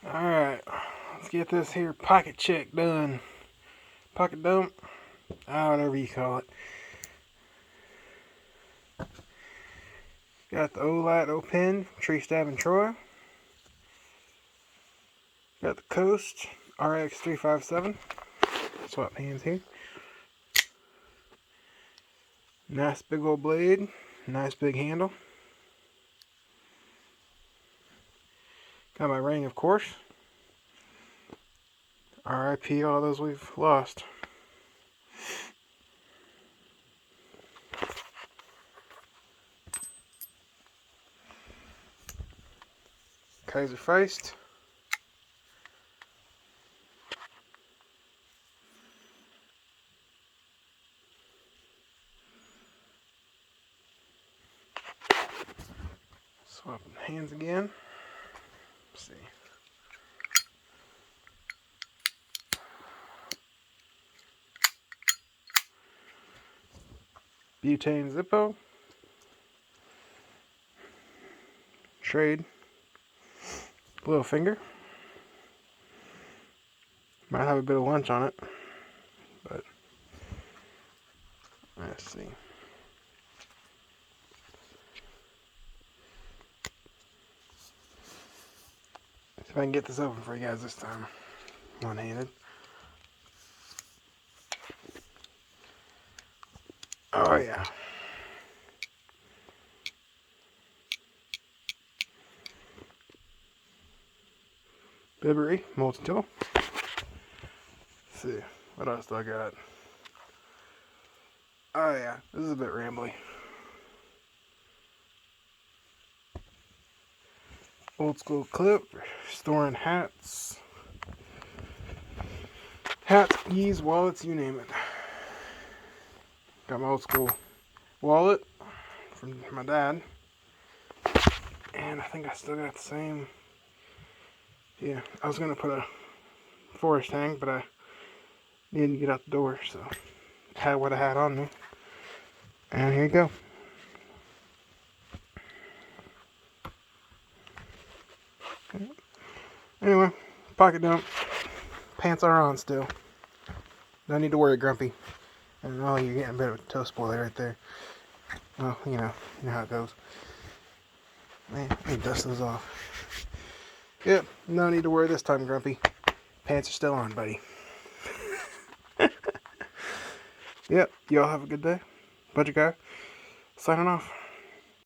Alright, let's get this here pocket check done. Pocket dump, whatever you call it. Got the Olight O-Pen, Tree Stab and Troy. Got the Coast RX357. Swap hands here. Nice big old blade, nice big handle. Got my ring, of course. RIP all those we've lost. Kaiser Feist. Swapping hands again. Let's see. Butane Zippo. Trade. Little finger. Might have a bit of lunch on it, but let's see. See if I can get this open for you guys this time. One-handed. Oh yeah. Bibbery multi-tool. Let's see, what else do I got? Oh yeah, this is a bit rambly. Old school clip, storing hats, keys, wallets, you name it. Got my old school wallet from my dad, and I think I still got the same. Yeah, I was gonna put a forest hang, but I needed to get out the door, so I had what I had on me. And here you go. Anyway, pocket dump. Pants are on still. No need to worry, Grumpy. And oh, you're getting a bit of a toe spoiler right there. Well, you know how it goes. Man, let me dust those off. Yep, no need to worry this time, Grumpy. Pants are still on, buddy. Yep, y'all have a good day. Budget Guy, signing off.